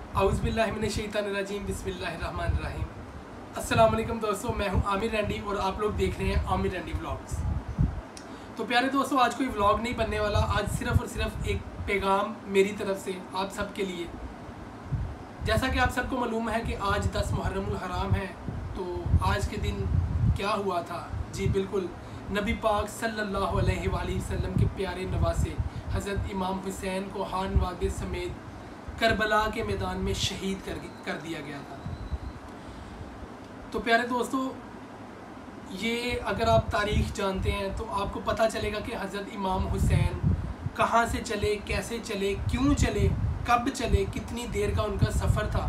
औज़ुबिल्लाहिमिनश्शैतानिर्रजीम बिस्मिल्लाहिर्रहमानिर्रहीम। अस्सलाम वालेकुम दोस्तों, मैं हूं आमिर रैंडी और आप लोग देख रहे हैं आमिर रैंडी व्लॉग्स। तो प्यारे दोस्तों, आज कोई व्लॉग नहीं बनने वाला। आज सिर्फ़ और सिर्फ एक पैगाम मेरी तरफ से आप सब के लिए। जैसा कि आप सबको मालूम है कि आज 10 मुहर्रमुल हराम है। तो आज के दिन क्या हुआ था? जी बिल्कुल, नबी पाक सल्लल्लाहु अलैहि वसल्लम के प्यारे नवासे हज़रत इमाम हुसैन को हान वादे समेत करबला के मैदान में शहीद कर दिया गया था। तो प्यारे दोस्तों, ये अगर आप तारीख़ जानते हैं तो आपको पता चलेगा कि हज़रत इमाम हुसैन कहाँ से चले, कैसे चले, क्यों चले, कब चले, कितनी देर का उनका सफ़र था,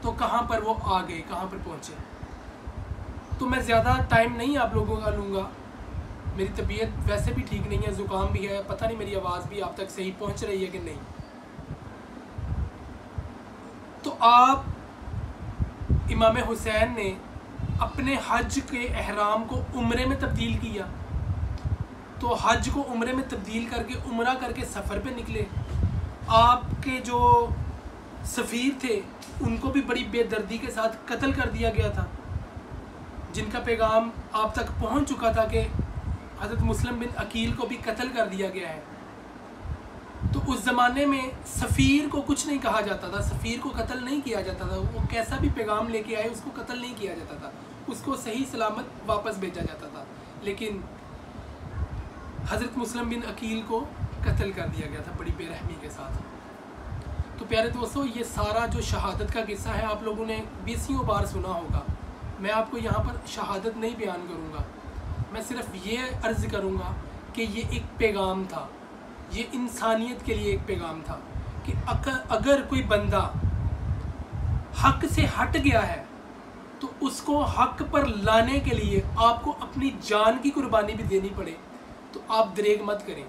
तो कहाँ पर वो आ गए, कहाँ पर पहुँचे। तो मैं ज़्यादा टाइम नहीं आप लोगों का लूँगा। मेरी तबीयत वैसे भी ठीक नहीं है, ज़ुकाम भी है, पता नहीं मेरी आवाज़ भी आप तक सही पहुँच रही है कि नहीं। तो आप इमाम हुसैन ने अपने हज के एहराम को उम्रे में तब्दील किया। तो हज को उम्रे में तब्दील करके उम्रा करके सफ़र पे निकले। आपके जो सफ़ीर थे उनको भी बड़ी बेदर्दी के साथ कत्ल कर दिया गया था, जिनका पैगाम आप तक पहुंच चुका था कि हज़रत मुस्लिम बिन अकील को भी कत्ल कर दिया गया है। तो उस ज़माने में सफ़ीर को कुछ नहीं कहा जाता था, सफ़ीर को कत्ल नहीं किया जाता था। वो कैसा भी पैगाम लेके आए उसको कत्ल नहीं किया जाता था, उसको सही सलामत वापस भेजा जाता था। लेकिन हज़रत मुस्लिम बिन अकील को कत्ल कर दिया गया था बड़ी बेरहमी के साथ। तो प्यारे दोस्तों, ये सारा जो शहादत का किस्सा है आप लोगों ने 20 बार सुना होगा। मैं आपको यहाँ पर शहादत नहीं बयान करूँगा, मैं सिर्फ ये अर्ज़ करूँगा कि ये एक पैगाम था, ये इंसानियत के लिए एक पैगाम था कि अगर कोई बंदा हक से हट गया है तो उसको हक पर लाने के लिए आपको अपनी जान की कुर्बानी भी देनी पड़े तो आप दरेग मत करें।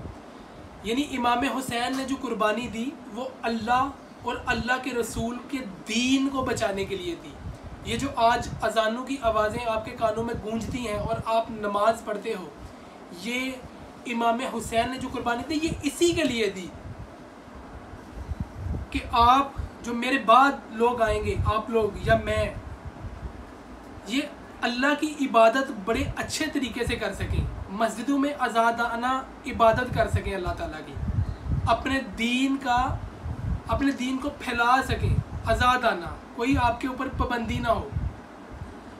यानी इमाम हुसैन ने जो कुर्बानी दी वो अल्लाह और अल्लाह के रसूल के दीन को बचाने के लिए दी। ये जो आज अजानों की आवाज़ें आपके कानों में गूंजती हैं और आप नमाज पढ़ते हो, ये इमाम हुसैन ने जो कुर्बानी दी ये इसी के लिए दी कि आप जो मेरे बाद लोग आएंगे, आप लोग या मैं, ये अल्लाह की इबादत बड़े अच्छे तरीके से कर सकें, मस्जिदों में आज़ादाना इबादत कर सकें अल्लाह ताला की, अपने दीन को फैला सकें आज़ादाना, कोई आपके ऊपर पाबंदी ना हो,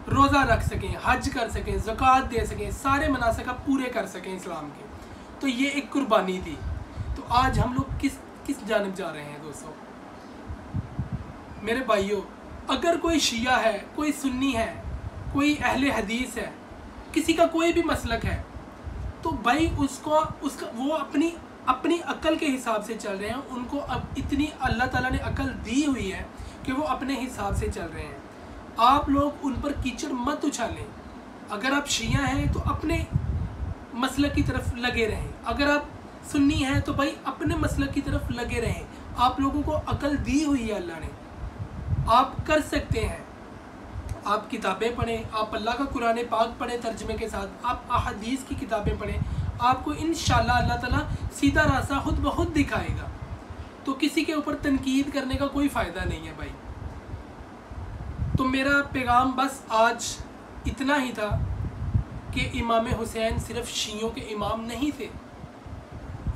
रोज़ा रख सकें, हज कर सकें, ज़कात दे सकें, सारे मनासिक पूरे कर सकें इस्लाम के। तो ये एक कुर्बानी थी। तो आज हम लोग किस जानिब जा रहे हैं दोस्तों? मेरे भाइयों, अगर कोई शिया है, कोई सुन्नी है, कोई अहले हदीस है, किसी का कोई भी मसलक है, तो भाई उसका वो अपनी अक्ल के हिसाब से चल रहे हैं। उनको अब इतनी अल्लाह ताला ने अक्ल दी हुई है कि वो अपने हिसाब से चल रहे हैं। आप लोग उन पर कीचड़ मत उछालें। अगर आप शिया हैं तो अपने मसलक की तरफ लगे रहें, अगर आप सुन्नी हैं तो भाई अपने मसलक की तरफ लगे रहें। आप लोगों को अक्ल दी हुई है अल्लाह ने, आप कर सकते हैं। आप किताबें पढ़ें, आप अल्लाह का कुरान पाक पढ़ें तर्जमे के साथ, आप अहादीस की किताबें पढ़ें, आपको इंशाअल्लाह अल्लाह ताला सीधा रास्ता खुद ब खुद दिखाएगा। तो किसी के ऊपर तनकीद करने का कोई फ़ायदा नहीं है भाई। तो मेरा पैगाम बस आज इतना ही था कि इमाम हुसैन सिर्फ शियों के इमाम नहीं थे,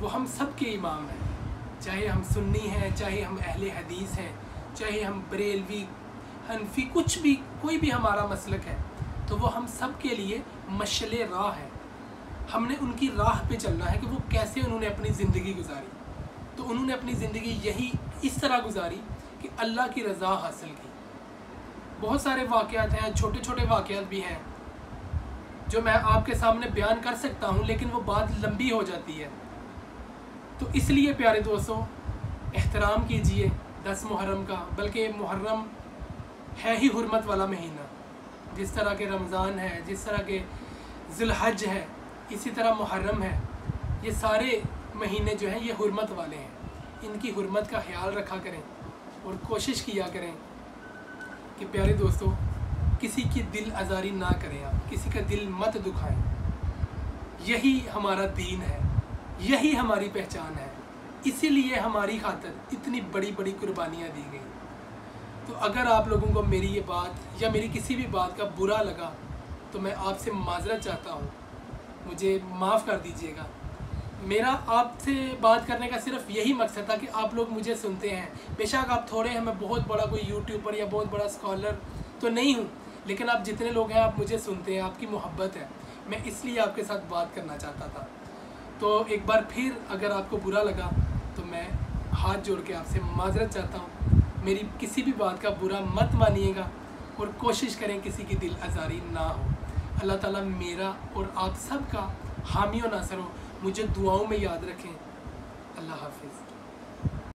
वो हम सब के इमाम हैं। चाहे हम सुन्नी हैं, चाहे हम अहले हदीस हैं, चाहे हम बरेलवी, हनफी, कुछ भी, कोई भी हमारा मसलक है, तो वो हम सब के लिए मशले राह है। हमने उनकी राह पे चलना है कि वो कैसे उन्होंने अपनी ज़िंदगी गुजारी। तो उन्होंने अपनी ज़िंदगी यही इस तरह गुजारी कि अल्लाह की रज़ा हासिल की। बहुत सारे वाक़यात हैं, छोटे छोटे वाक़यात भी हैं जो मैं आपके सामने बयान कर सकता हूँ, लेकिन वो बात लंबी हो जाती है। तो इसलिए प्यारे दोस्तों, एहतराम कीजिए 10 मुहर्रम का। बल्कि मुहर्रम है ही हुर्मत वाला महीना। जिस तरह के रमज़ान है, जिस तरह के ज़िलहज है, इसी तरह मुहर्रम है। ये सारे महीने जो हैं ये हुर्मत वाले हैं। इनकी हुर्मत का ख्याल रखा करें और कोशिश किया करें कि प्यारे दोस्तों, किसी की दिल आज़ारी ना करें, आप किसी का दिल मत दुखाएं। यही हमारा दीन है, यही हमारी पहचान है। इसीलिए हमारी खातिर इतनी बड़ी बड़ी कुर्बानियाँ दी गई। तो अगर आप लोगों को मेरी ये बात या मेरी किसी भी बात का बुरा लगा तो मैं आपसे माजरत चाहता हूँ, मुझे माफ़ कर दीजिएगा। मेरा आपसे बात करने का सिर्फ यही मकसद था कि आप लोग मुझे सुनते हैं। बेशक आप थोड़े हैं, मैं बहुत बड़ा कोई यूट्यूबर या बहुत बड़ा स्कॉलर तो नहीं हूँ, लेकिन आप जितने लोग हैं आप मुझे सुनते हैं, आपकी मोहब्बत है, मैं इसलिए आपके साथ बात करना चाहता था। तो एक बार फिर अगर आपको बुरा लगा तो मैं हाथ जोड़ के आपसे माजरत चाहता हूँ। मेरी किसी भी बात का बुरा मत मानिएगा और कोशिश करें किसी की दिल आज़ारी ना हो। अल्लाह ताला मेरा और आप सब का हामी और नासर हो। मुझे दुआओं में याद रखें। अल्लाह हाफिज़।